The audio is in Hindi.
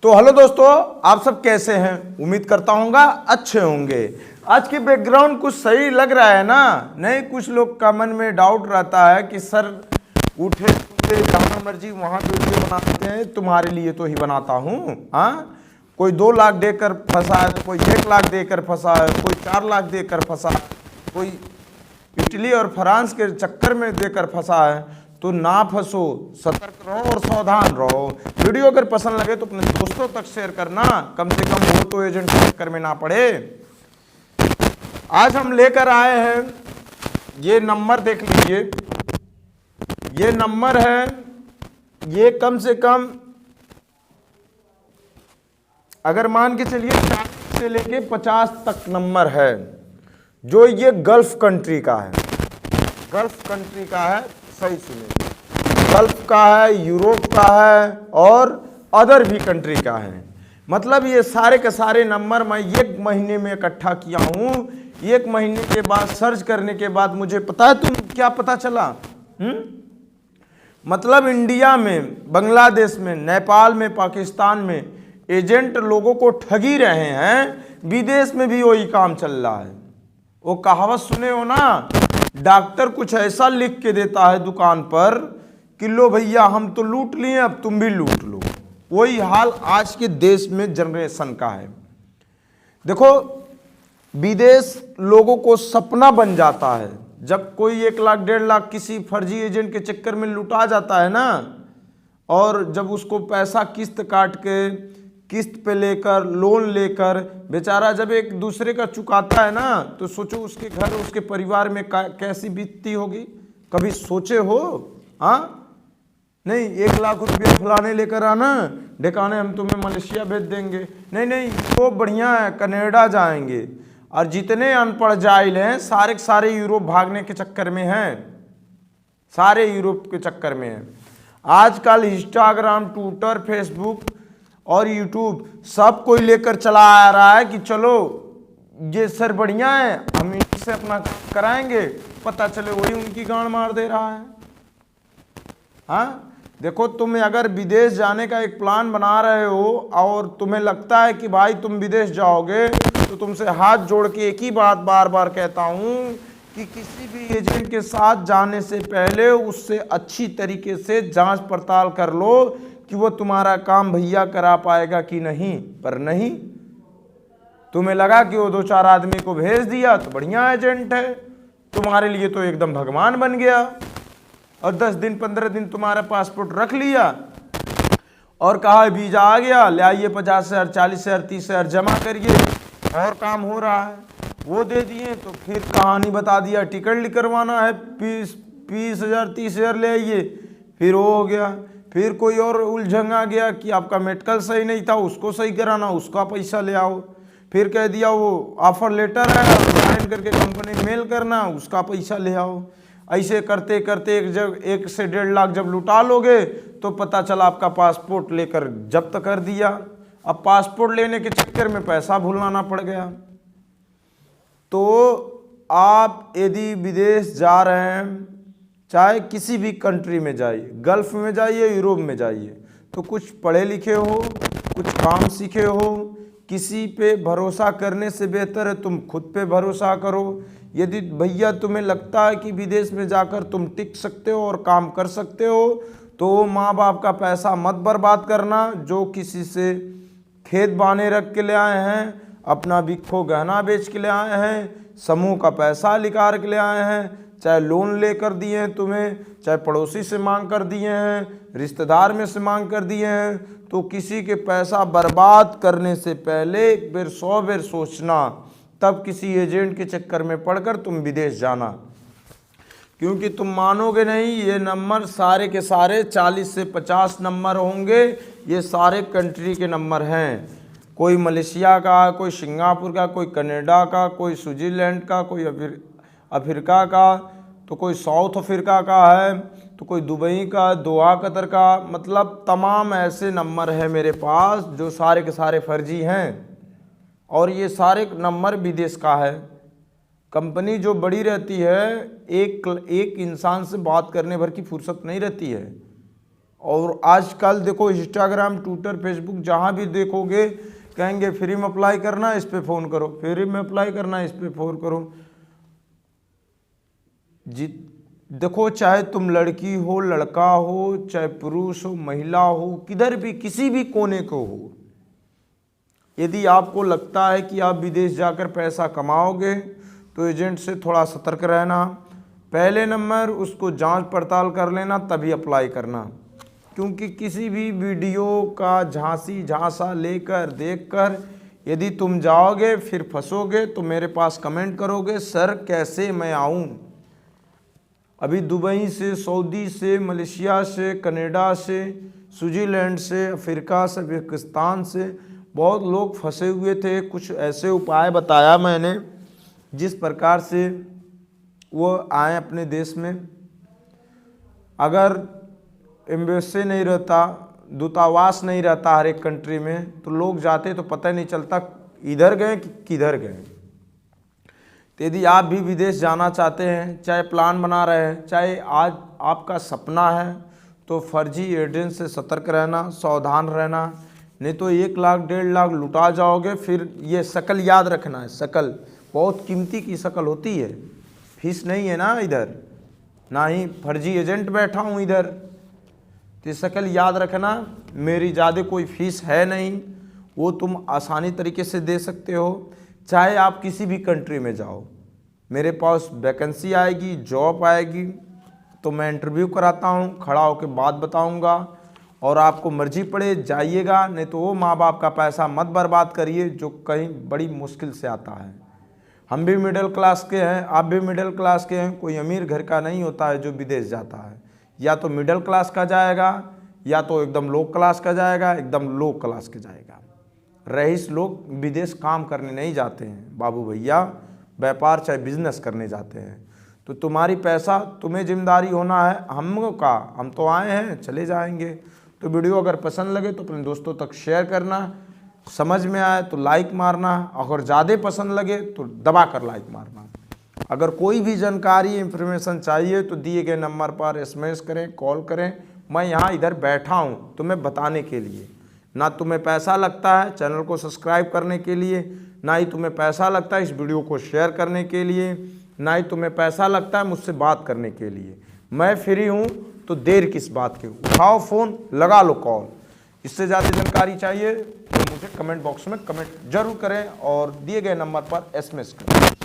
तो हेलो दोस्तों, आप सब कैसे हैं? उम्मीद करता हूँगा अच्छे होंगे। आज की बैकग्राउंड कुछ सही लग रहा है ना? नहीं, कुछ लोग का मन में डाउट रहता है कि सर उठे सुबह जहाँ मर्जी वहाँ वीडियो बनाते हैं, तुम्हारे लिए तो ही बनाता हूँ। हाँ, कोई 2 लाख देकर फंसा है, कोई 1 लाख देकर फंसा है, कोई 4 लाख देकर फंसा है, कोई इटली और फ्रांस के चक्कर में देकर फंसा है। तो ना फंसो, सतर्क रहो और सावधान रहो। वीडियो अगर पसंद लगे तो अपने दोस्तों तक शेयर करना, कम से कम वो तो एजेंट के चक्कर में ना पड़े। आज हम लेकर आए हैं, ये नंबर देख लीजिए। ये नंबर है, ये कम से कम अगर मान के चलिए 40 से लेके 50 तक नंबर है, जो ये गल्फ कंट्री का है। गल्फ कंट्री का है, सही सुनिए, गल्फ का है, यूरोप का है और अदर भी कंट्री का है। मतलब ये सारे के सारे नंबर मैं 1 महीने में इकट्ठा किया हूँ। 1 महीने के बाद सर्च करने के बाद मुझे पता है तुम क्या पता चला? मतलब इंडिया में, बांग्लादेश में, नेपाल में, पाकिस्तान में एजेंट लोगों को ठगी रहे हैं। विदेश में भी वही काम चल रहा है। वो कहावत सुने हो ना, डॉक्टर कुछ ऐसा लिख के देता है दुकान पर कि लो भैया हम तो लूट लिए, अब तुम भी लूट लो। वही हाल आज के देश में जनरेशन का है। देखो, विदेश लोगों को सपना बन जाता है जब कोई 1 लाख 1.5 लाख किसी फर्जी एजेंट के चक्कर में लुटा जाता है ना, और जब उसको पैसा किस्त काट के, किस्त पे लेकर, लोन लेकर बेचारा जब एक दूसरे का चुकाता है ना, तो सोचो उसके घर, उसके परिवार में कैसी बीतती होगी। कभी सोचे हो? हाँ, नहीं 1 लाख रुपया फलाने लेकर आना, ढेकाने हम तुम्हें मलेशिया भेज देंगे। नहीं नहीं, तो बढ़िया है, कनाडा जाएंगे। और जितने अनपढ़ जाहिल हैं सारे के सारे यूरोप भागने के चक्कर में हैं, सारे यूरोप के चक्कर में हैं। आजकल इंस्टाग्राम, ट्विटर, फेसबुक और यूट्यूब सब कोई लेकर चला आ रहा है कि चलो ये सर बढ़िया है, हम इनसे अपना कराएंगे। पता चले वही उनकी गांड मार दे रहा है। हाँ, देखो, तुम अगर विदेश जाने का एक प्लान बना रहे हो और तुम्हें लगता है कि भाई तुम विदेश जाओगे, तो तुमसे हाथ जोड़ के एक ही बात बार बार कहता हूँ कि किसी भी एजेंट के साथ जाने से पहले उससे अच्छी तरीके से जांच पड़ताल कर लो कि वो तुम्हारा काम भैया करा पाएगा कि नहीं। पर नहीं, तुम्हें लगा कि वो 2-4 आदमी को भेज दिया तो बढ़िया एजेंट है, तुम्हारे लिए तो एकदम भगवान बन गया। और 10 दिन 15 दिन तुम्हारा पासपोर्ट रख लिया और कहा वीजा आ गया, ले आइए 50,000, 40,000, 30,000 जमा करिए और काम हो रहा है। वो दे दिए तो फिर कहानी बता दिया, टिकट निकलवाना है 20,000, 30,000 ले आइए, फिर वो हो गया। फिर कोई और उलझन आ गया कि आपका मेडिकल सही नहीं था, उसको सही कराना, उसका पैसा ले आओ। फिर कह दिया वो ऑफर लेटर है, साइन करके कंपनी मेल करना, उसका पैसा ले आओ। ऐसे करते करते 1 से 1.5 लाख जब लुटा लोगे तो पता चला आपका पासपोर्ट लेकर जब्त कर दिया। अब पासपोर्ट लेने के चक्कर में पैसा भुलाना पड़ गया। तो आप यदि विदेश जा रहे हैं, चाहे किसी भी कंट्री में जाइए, गल्फ में जाइए, यूरोप में जाइए, तो कुछ पढ़े लिखे हो, कुछ काम सीखे हो। किसी पे भरोसा करने से बेहतर है तुम खुद पे भरोसा करो। यदि भैया तुम्हें लगता है कि विदेश में जाकर तुम टिक सकते हो और काम कर सकते हो, तो माँ बाप का पैसा मत बर्बाद करना। जो किसी से खेत बाने रख के ले आए हैं, अपना बिक्खो गहना बेच के ले आए हैं, समूह का पैसा निकाल के ले आए हैं, चाहे लोन लेकर दिए हैं तुम्हें, चाहे पड़ोसी से मांग कर दिए हैं, रिश्तेदार में से मांग कर दिए हैं, तो किसी के पैसा बर्बाद करने से पहले 1 बार 100 बार सोचना, तब किसी एजेंट के चक्कर में पड़कर तुम विदेश जाना। क्योंकि तुम मानोगे नहीं, ये नंबर सारे के सारे 40 से 50 नंबर होंगे। ये सारे कंट्री के नंबर हैं। कोई मलेशिया का, कोई सिंगापुर का, कोई कनाडा का, कोई स्विट्जरलैंड का, कोई अफ्रीका का, तो कोई साउथ अफ्रीका का है, तो कोई दुबई का, दोहा कतर का। मतलब तमाम ऐसे नंबर है मेरे पास जो सारे के सारे फर्जी हैं। और ये सारे नंबर विदेश का है। कंपनी जो बड़ी रहती है, एक इंसान से बात करने भर की फुर्सत नहीं रहती है। और आजकल देखो इंस्टाग्राम, ट्विटर, फेसबुक जहाँ भी देखोगे कहेंगे फ्री में अप्लाई करना, इस पे फ़ोन करो, फ्री में अप्लाई करना, इस पे फ़ोन करो। देखो, चाहे तुम लड़की हो, लड़का हो, चाहे पुरुष हो, महिला हो, किधर भी किसी भी कोने को हो, यदि आपको लगता है कि आप विदेश जाकर पैसा कमाओगे तो एजेंट से थोड़ा सतर्क रहना। पहले नंबर उसको जांच पड़ताल कर लेना, तभी अप्लाई करना, क्योंकि किसी भी वीडियो का झांसी झांसा लेकर देखकर यदि तुम जाओगे फिर फंसोगे तो मेरे पास कमेंट करोगे, सर कैसे मैं आऊँ। अभी दुबई से, सऊदी से, मलेशिया से, कनाडा से, स्विट्ज़रलैंड से, अफ्रीका से, पाकिस्तान से बहुत लोग फंसे हुए थे। कुछ ऐसे उपाय बताया मैंने जिस प्रकार से वो आए अपने देश में। अगर एम्बेसी नहीं रहता, दूतावास नहीं रहता हर एक कंट्री में, तो लोग जाते तो पता नहीं चलता इधर गए कि किधर गए। तो यदि आप भी विदेश जाना चाहते हैं, चाहे प्लान बना रहे हैं, चाहे आज आपका सपना है, तो फर्जी एजेंट से सतर्क रहना, सावधान रहना, नहीं तो 1 लाख 1.5 लाख लुटा जाओगे। फिर ये शकल याद रखना है, शकल बहुत कीमती की शकल होती है, फीस नहीं है ना इधर, ना ही फर्जी एजेंट बैठा हूँ इधर, तो शकल याद रखना। मेरी ज़्यादा कोई फीस है नहीं, वो तुम आसानी तरीके से दे सकते हो। चाहे आप किसी भी कंट्री में जाओ, मेरे पास वैकेंसी आएगी, जॉब आएगी, तो मैं इंटरव्यू कराता हूँ, खड़ा होकर बात बताऊँगा, और आपको मर्जी पड़े जाइएगा, नहीं तो वो माँ बाप का पैसा मत बर्बाद करिए जो कहीं बड़ी मुश्किल से आता है। हम भी मिडिल क्लास के हैं, आप भी मिडिल क्लास के हैं, कोई अमीर घर का नहीं होता है जो विदेश जाता है। या तो मिडिल क्लास का जाएगा, या तो एकदम लो क्लास का जाएगा, एकदम लो क्लास का जाएगा। रईस लोग विदेश काम करने नहीं जाते हैं बाबू भैया, व्यापार चाहे बिजनेस करने जाते हैं। तो तुम्हारी पैसा तुम्हें जिम्मेदारी होना है, हम तो आए हैं, चले जाएंगे। तो वीडियो अगर पसंद लगे तो अपने दोस्तों तक शेयर करना, समझ में आए तो लाइक मारना, अगर ज़्यादा पसंद लगे तो दबा कर लाइक मारना। अगर कोई भी जानकारी इन्फॉर्मेशन चाहिए तो दिए गए नंबर पर एसएमएस करें, कॉल करें। मैं यहाँ इधर बैठा हूँ तुम्हें बताने के लिए, ना तुम्हें पैसा लगता है चैनल को सब्सक्राइब करने के लिए, ना ही तुम्हें पैसा लगता है इस वीडियो को शेयर करने के लिए, ना ही तुम्हें पैसा लगता है मुझसे बात करने के लिए। मैं फ्री हूँ, तो देर किस बात की, उठाओ फ़ोन, लगा लो कॉल। इससे ज़्यादा जानकारी चाहिए तो मुझे कमेंट बॉक्स में कमेंट जरूर करें और दिए गए नंबर पर एसएमएस करें।